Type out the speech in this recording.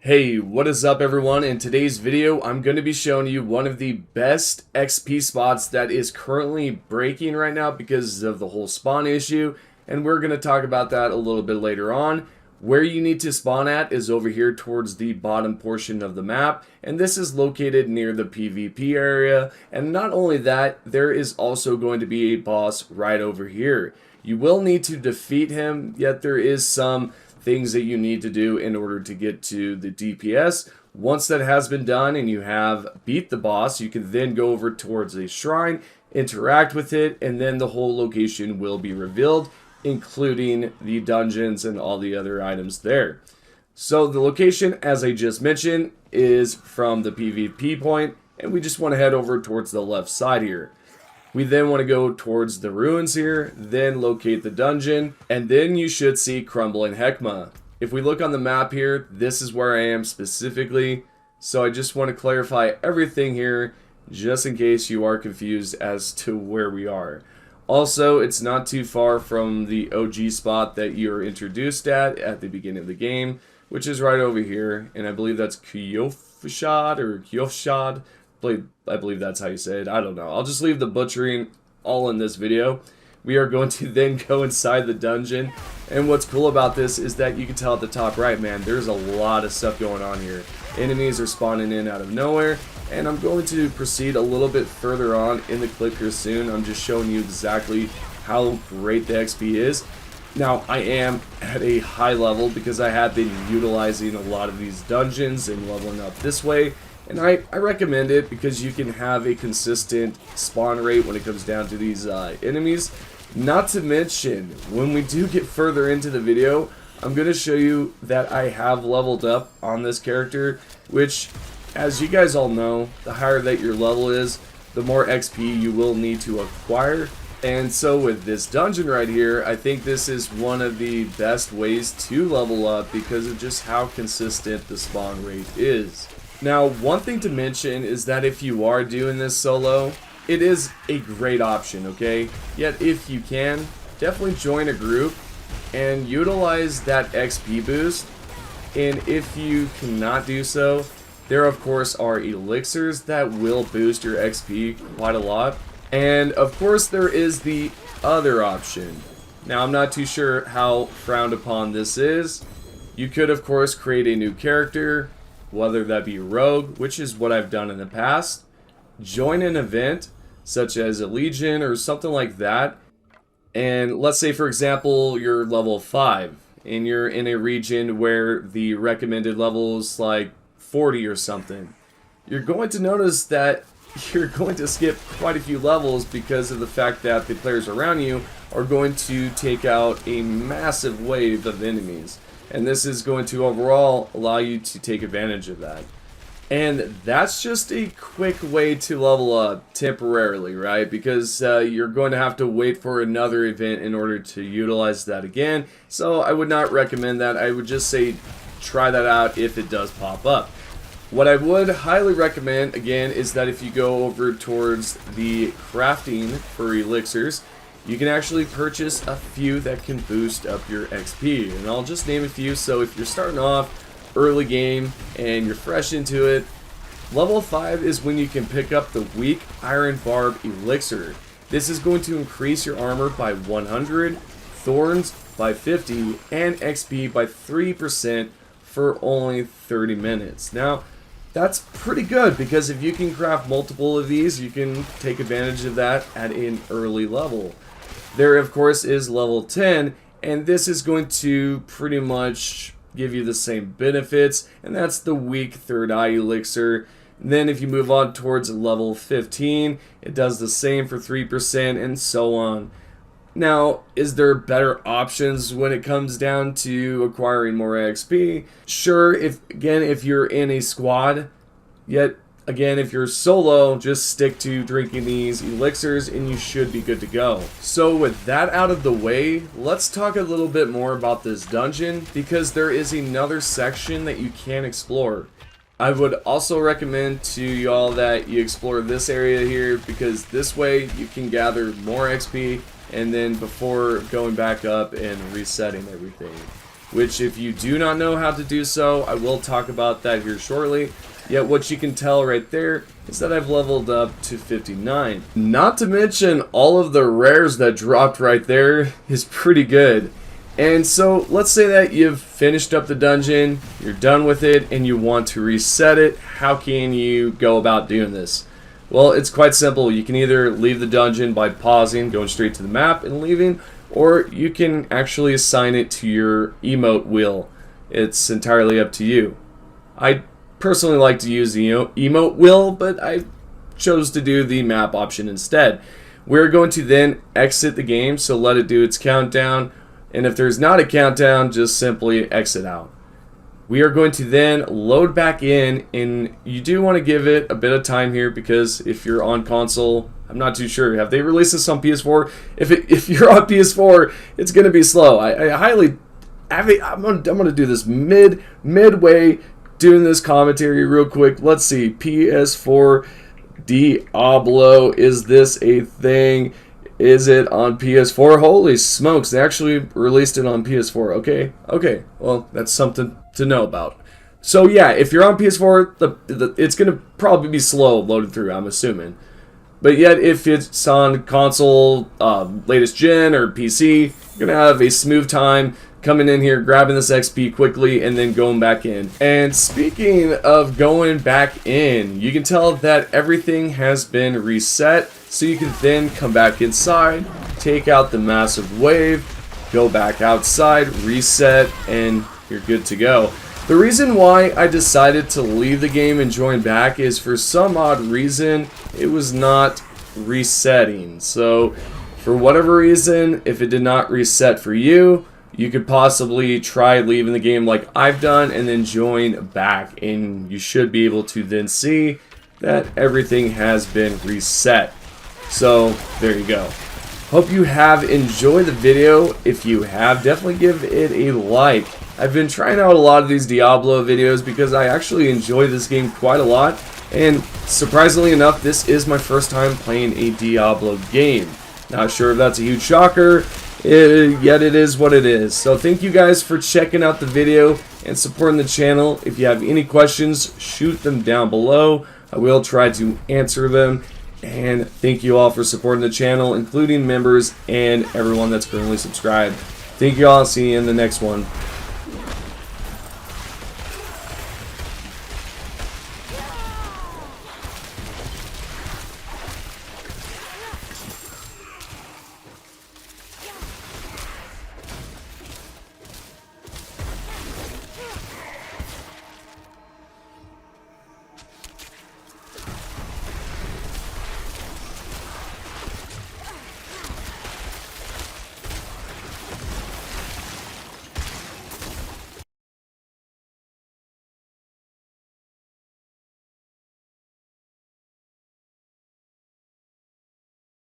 Hey, what is up everyone? In today's video, I'm going to be showing you one of the best XP spots that is currently breaking right now because of the whole spawn issue, and we're going to talk about that a little bit later on. Where you need to spawn at is over here towards the bottom portion of the map, and this is located near the PvP area, and not only that, there is also going to be a boss right over here. You will need to defeat him, yet there is some things that you need to do in order to get to the DPS. Once that has been done and you have beat the boss, you can then go over towards a shrine, interact with it, and then the whole location will be revealed, including the dungeons and all the other items there. So the location, as I just mentioned, is from the PvP point, and we just want to head over towards the left side here. We then want to go towards the ruins here, then locate the dungeon, and then you should see Crumbling Heckma. If we look on the map here, this is where I am specifically, so I just want to clarify everything here, just in case you are confused as to where we are. Also, it's not too far from the OG spot that you're introduced at the beginning of the game, which is right over here, and I believe that's Kyofshad or Kyofshad. I believe that's how you say it. I don't know. I'll just leave the butchering all in this video. We are going to then go inside the dungeon. And what's cool about this is that you can tell at the top right, man, there's a lot of stuff going on here. Enemies are spawning in out of nowhere. And I'm going to proceed a little bit further on in the clip here soon. I'm just showing you exactly how great the XP is. Now, I am at a high level because I have been utilizing a lot of these dungeons and leveling up this way. And I recommend it because you can have a consistent spawn rate when it comes down to these enemies. Not to mention, when we do get further into the video, I'm going to show you that I have leveled up on this character, which, as you guys all know, the higher that your level is, the more XP you will need to acquire. And so with this dungeon right here, I think this is one of the best ways to level up because of just how consistent the spawn rate is. Now, one thing to mention is that if you are doing this solo, it is a great option, okay? Yet if you can, definitely join a group and utilize that XP boost. And if you cannot do so, there of course are elixirs that will boost your XP quite a lot. And of course there is the other option. Now, I'm not too sure how frowned upon this is. You could of course create a new character, whether that be rogue, which is what I've done in the past, join an event such as a legion or something like that, and let's say for example you're level 5 and you're in a region where the recommended level is like 40 or something. You're going to notice that you're going to skip quite a few levels because of the fact that the players around you are going to take out a massive wave of enemies. And this is going to overall allow you to take advantage of that. And that's just a quick way to level up temporarily, right? Because you're going to have to wait for another event in order to utilize that again. So I would not recommend that. I would just say try that out if it does pop up. What I would highly recommend, again, is that if you go over towards the crafting for elixirs, you can actually purchase a few that can boost up your XP. And I'll just name a few. So if you're starting off early game and you're fresh into it, level 5 is when you can pick up the weak iron barb elixir. This is going to increase your armor by 100, thorns by 50, and XP by 3% for only 30 minutes. Now, that's pretty good because if you can craft multiple of these, you can take advantage of that at an early level. There, of course, is level 10, and this is going to pretty much give you the same benefits, and that's the weak third eye elixir. And then if you move on towards level 15, it does the same for 3%, and so on. Now, is there better options when it comes down to acquiring more XP? Sure, if you're in a squad, yet again, if you're solo, just stick to drinking these elixirs and you should be good to go. So with that out of the way, let's talk a little bit more about this dungeon because there is another section that you can explore. I would also recommend to y'all that you explore this area here because this way you can gather more XP and then before going back up and resetting everything. which if you do not know how to do so, I will talk about that here shortly. Yet what you can tell right there is that I've leveled up to 59. Not to mention all of the rares that dropped right there is pretty good. And so let's say that you've finished up the dungeon, you're done with it, and you want to reset it. How can you go about doing this? Well, it's quite simple. You can either leave the dungeon by pausing, going straight to the map and leaving, or you can actually assign it to your emote wheel. It's entirely up to you. I personally like to use the emote wheel, but I chose to do the map option instead. We're going to then exit the game, so let it do its countdown. And if there's not a countdown, just simply exit out. We are going to then load back in, and you do want to give it a bit of time here because if you're on console, I'm not too sure. Have they released this on PS4? If you're on PS4, it's going to be slow. I'm going to do this midway doing this commentary real quick. Let's see. PS4 Diablo, is this a thing? Is it on PS4? Holy smokes, they actually released it on PS4. Okay, well, that's something to know about. So yeah, if you're on PS4, it's going to probably be slow loaded through, I'm assuming. But yet, if it's on console, latest gen, or PC, you're going to have a smooth time coming in here, grabbing this XP quickly, and then going back in. And speaking of going back in, you can tell that everything has been reset, so you can then come back inside, take out the massive wave, go back outside, reset, and you're good to go. The reason why I decided to leave the game and join back is for some odd reason, it was not resetting. So, for whatever reason, if it did not reset for you, you could possibly try leaving the game like I've done and then join back, and you should be able to then see that everything has been reset. So there you go. Hope you have enjoyed the video. If you have, definitely give it a like. I've been trying out a lot of these Diablo videos because I actually enjoy this game quite a lot, and surprisingly enough, this is my first time playing a Diablo game. Not sure if that's a huge shocker, yet it is what it is. So thank you guys for checking out the video and supporting the channel. If you have any questions, shoot them down below. I will try to answer them. And thank you all for supporting the channel, including members and everyone that's currently subscribed. Thank you all. See you in the next one.